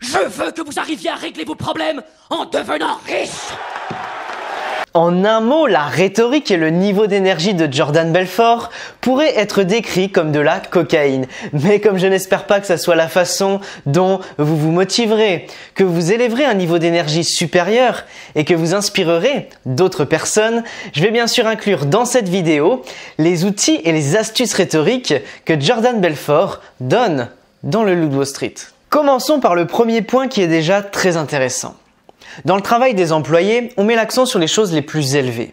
Je veux que vous arriviez à régler vos problèmes en devenant riche. En un mot, la rhétorique et le niveau d'énergie de Jordan Belfort pourraient être décrits comme de la cocaïne. Mais comme je n'espère pas que ça soit la façon dont vous vous motiverez, que vous élèverez un niveau d'énergie supérieur et que vous inspirerez d'autres personnes, je vais bien sûr inclure dans cette vidéo les outils et les astuces rhétoriques que Jordan Belfort donne dans le Loup de Wall Street. Commençons par le premier point qui est déjà très intéressant. Dans le travail des employés, on met l'accent sur les choses les plus élevées.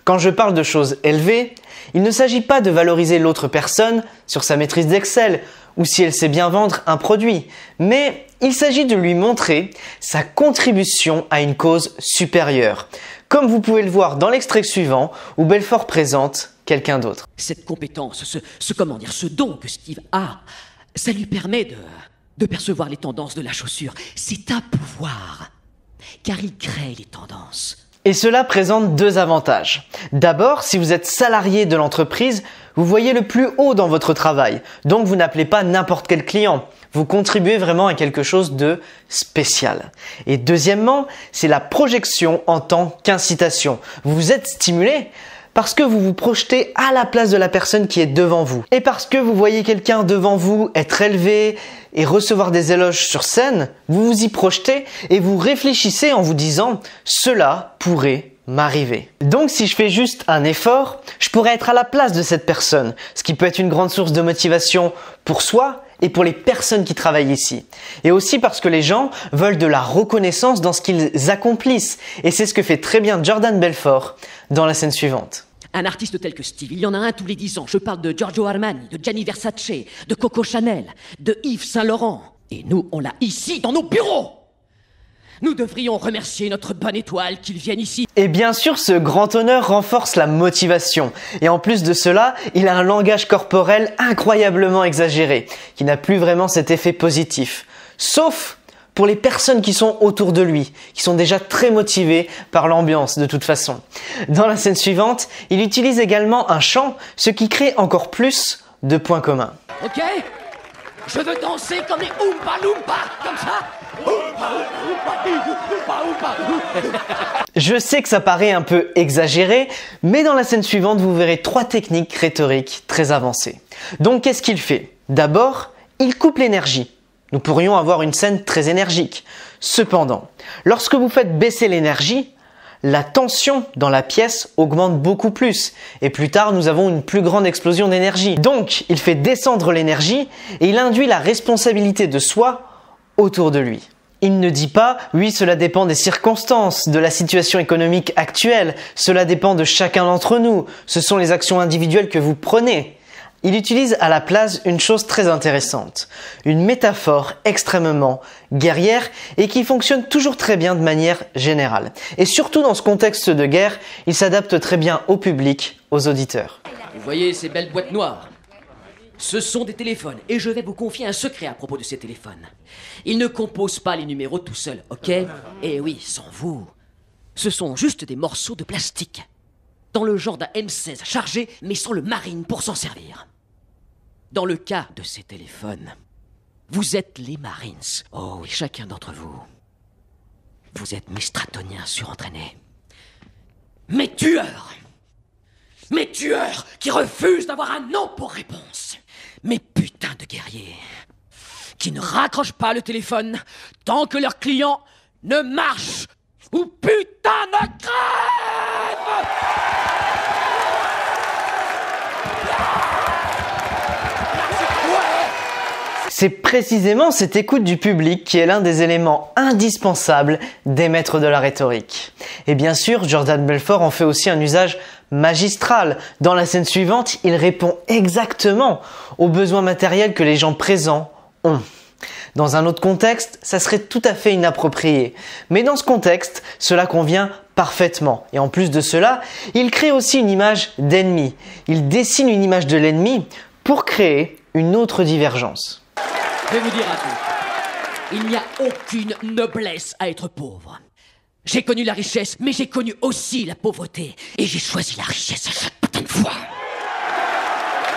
Quand je parle de choses élevées, il ne s'agit pas de valoriser l'autre personne sur sa maîtrise d'Excel ou si elle sait bien vendre un produit, mais il s'agit de lui montrer sa contribution à une cause supérieure, comme vous pouvez le voir dans l'extrait suivant où Belfort présente quelqu'un d'autre. Cette compétence, ce don que Steve a, ça lui permet de percevoir les tendances de la chaussure. C'est un pouvoir. Car il crée les tendances. Et cela présente deux avantages. D'abord, si vous êtes salarié de l'entreprise, vous voyez le plus haut dans votre travail. Donc vous n'appelez pas n'importe quel client. Vous contribuez vraiment à quelque chose de spécial. Et deuxièmement, c'est la projection en tant qu'incitation. Vous êtes stimulé parce que vous vous projetez à la place de la personne qui est devant vous. Et parce que vous voyez quelqu'un devant vous être élevé et recevoir des éloges sur scène, vous vous y projetez et vous réfléchissez en vous disant « cela pourrait m'arriver ». Donc si je fais juste un effort, je pourrais être à la place de cette personne, ce qui peut être une grande source de motivation pour soi et pour les personnes qui travaillent ici. Et aussi parce que les gens veulent de la reconnaissance dans ce qu'ils accomplissent. Et c'est ce que fait très bien Jordan Belfort dans la scène suivante. Un artiste tel que Steve, il y en a un tous les 10 ans. Je parle de Giorgio Armani, de Gianni Versace, de Coco Chanel, de Yves Saint Laurent. Et nous, on l'a ici, dans nos bureaux. Nous devrions remercier notre bonne étoile qu'il vienne ici. Et bien sûr, ce grand honneur renforce la motivation. Et en plus de cela, il a un langage corporel incroyablement exagéré, qui n'a plus vraiment cet effet positif. Sauf pour les personnes qui sont autour de lui, qui sont déjà très motivées par l'ambiance de toute façon. Dans la scène suivante, il utilise également un chant, ce qui crée encore plus de points communs. Ok ? Je veux danser comme les Oompa Loompa, comme ça. Je sais que ça paraît un peu exagéré, mais dans la scène suivante, vous verrez trois techniques rhétoriques très avancées. Donc qu'est-ce qu'il fait ? D'abord, il coupe l'énergie. Nous pourrions avoir une scène très énergique. Cependant, lorsque vous faites baisser l'énergie, la tension dans la pièce augmente beaucoup plus. Et plus tard, nous avons une plus grande explosion d'énergie. Donc, il fait descendre l'énergie et il induit la responsabilité de soi autour de lui. Il ne dit pas « oui, cela dépend des circonstances, de la situation économique actuelle, cela dépend de chacun d'entre nous, ce sont les actions individuelles que vous prenez ». Il utilise à la place une chose très intéressante, une métaphore extrêmement guerrière et qui fonctionne toujours très bien de manière générale. Et surtout dans ce contexte de guerre, il s'adapte très bien au public, aux auditeurs. Vous voyez ces belles boîtes noires ? Ce sont des téléphones et je vais vous confier un secret à propos de ces téléphones. Ils ne composent pas les numéros tout seuls, ok ? Et oui, sans vous. Ce sont juste des morceaux de plastique. Dans le genre d'un M16 chargé, mais sans le marine pour s'en servir. Dans le cas de ces téléphones, vous êtes les Marines. Oh oui, chacun d'entre vous. Vous êtes mes stratoniens surentraînés. Mes tueurs qui refusent d'avoir un nom pour réponse. Mes putains de guerriers qui ne raccrochent pas le téléphone tant que leur client ne marche ou putain ne crève. C'est précisément cette écoute du public qui est l'un des éléments indispensables des maîtres de la rhétorique. Et bien sûr, Jordan Belfort en fait aussi un usage magistral. Dans la scène suivante, il répond exactement aux besoins matériels que les gens présents ont. Dans un autre contexte, ça serait tout à fait inapproprié. Mais dans ce contexte, cela convient parfaitement. Et en plus de cela, il crée aussi une image d'ennemi. Il dessine une image de l'ennemi pour créer une autre divergence. Je vais vous dire un truc. Il n'y a aucune noblesse à être pauvre. J'ai connu la richesse, mais j'ai connu aussi la pauvreté. Et j'ai choisi la richesse à chaque putain de fois.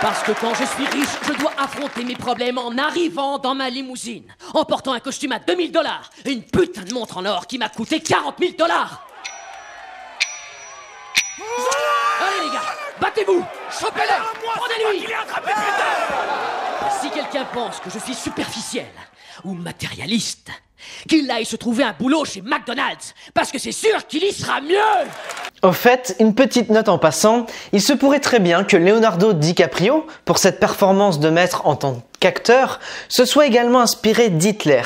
Parce que quand je suis riche, je dois affronter mes problèmes en arrivant dans ma limousine, en portant un costume à 2000 $, et une putain de montre en or qui m'a coûté 40 000 $. Allez les gars, battez-vous, chopez-le, prenez-lui. Si quelqu'un pense que je suis superficiel ou matérialiste, qu'il aille se trouver un boulot chez McDonald's, parce que c'est sûr qu'il y sera mieux. Au fait, une petite note en passant, il se pourrait très bien que Leonardo DiCaprio, pour cette performance de maître en tant qu'acteur, se soit également inspiré d'Hitler.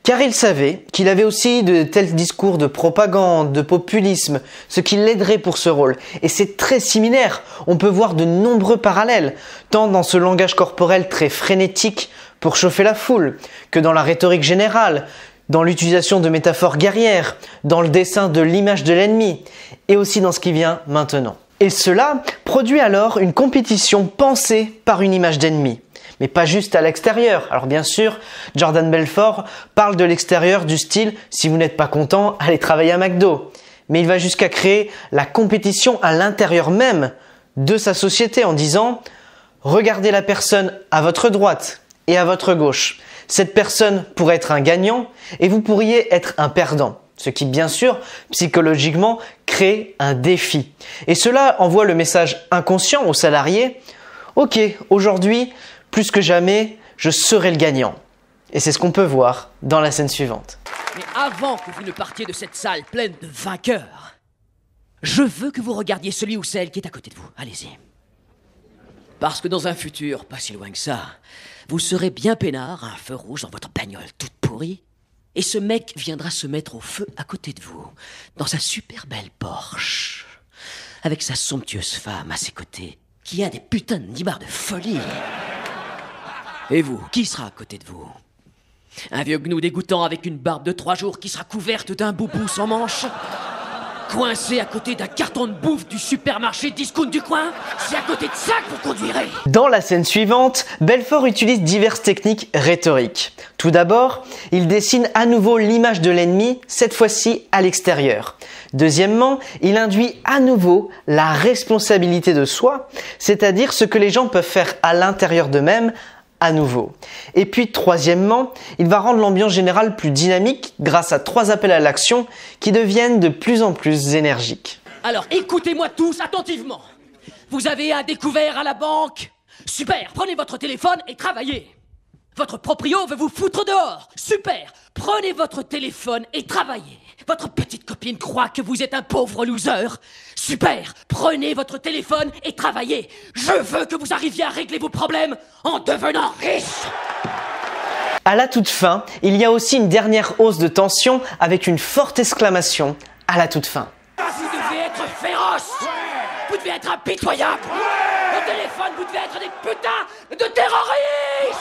Car il savait qu'il avait aussi de tels discours de propagande, de populisme, ce qui l'aiderait pour ce rôle. Et c'est très similaire, on peut voir de nombreux parallèles, tant dans ce langage corporel très frénétique pour chauffer la foule, que dans la rhétorique générale, dans l'utilisation de métaphores guerrières, dans le dessin de l'image de l'ennemi, et aussi dans ce qui vient maintenant. Et cela produit alors une compétition pensée par une image d'ennemi. Mais pas juste à l'extérieur. Alors bien sûr, Jordan Belfort parle de l'extérieur du style « si vous n'êtes pas content, allez travailler à McDo ». Mais il va jusqu'à créer la compétition à l'intérieur même de sa société en disant « regardez la personne à votre droite et à votre gauche. Cette personne pourrait être un gagnant et vous pourriez être un perdant ». Ce qui, bien sûr, psychologiquement, crée un défi. Et cela envoie le message inconscient aux salariés « ok, aujourd'hui, plus que jamais, je serai le gagnant ». Et c'est ce qu'on peut voir dans la scène suivante. Mais avant que vous ne partiez de cette salle pleine de vainqueurs, je veux que vous regardiez celui ou celle qui est à côté de vous. Allez-y. Parce que dans un futur, pas si loin que ça, vous serez bien peinard à un feu rouge dans votre bagnole toute pourrie, et ce mec viendra se mettre au feu à côté de vous, dans sa super belle Porsche, avec sa somptueuse femme à ses côtés, qui a des putains de nibards de folie. Et vous, qui sera à côté de vous? Un vieux gnou dégoûtant avec une barbe de 3 jours qui sera couverte d'un boubou sans manche? Coincé à côté d'un carton de bouffe du supermarché discount du coin? C'est à côté de ça que vous conduirez. Dans la scène suivante, Belfort utilise diverses techniques rhétoriques. Tout d'abord, il dessine à nouveau l'image de l'ennemi, cette fois-ci à l'extérieur. Deuxièmement, il induit à nouveau la responsabilité de soi, c'est-à-dire ce que les gens peuvent faire à l'intérieur d'eux-mêmes à nouveau. Et puis troisièmement, il va rendre l'ambiance générale plus dynamique grâce à 3 appels à l'action qui deviennent de plus en plus énergiques. Alors écoutez-moi tous attentivement. Vous avez un découvert à la banque? Super, prenez votre téléphone et travaillez. Votre proprio veut vous foutre dehors? Super, prenez votre téléphone et travaillez. Votre petite copine croit que vous êtes un pauvre loser? Super, prenez votre téléphone et travaillez. Je veux que vous arriviez à régler vos problèmes en devenant riche. À la toute fin, il y a aussi une dernière hausse de tension avec une forte exclamation à la toute fin. Vous devez être féroce. Vous devez être impitoyable. Au téléphone, vous devez être des putains de terroristes.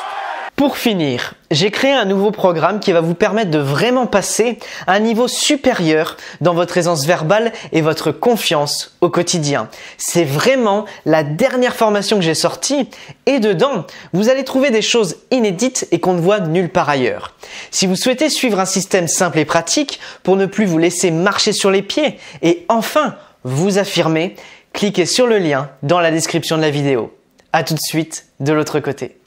Pour finir, j'ai créé un nouveau programme qui va vous permettre de vraiment passer à un niveau supérieur dans votre aisance verbale et votre confiance au quotidien. C'est vraiment la dernière formation que j'ai sortie et dedans, vous allez trouver des choses inédites et qu'on ne voit nulle part ailleurs. Si vous souhaitez suivre un système simple et pratique pour ne plus vous laisser marcher sur les pieds et enfin vous affirmer, cliquez sur le lien dans la description de la vidéo. À tout de suite de l'autre côté.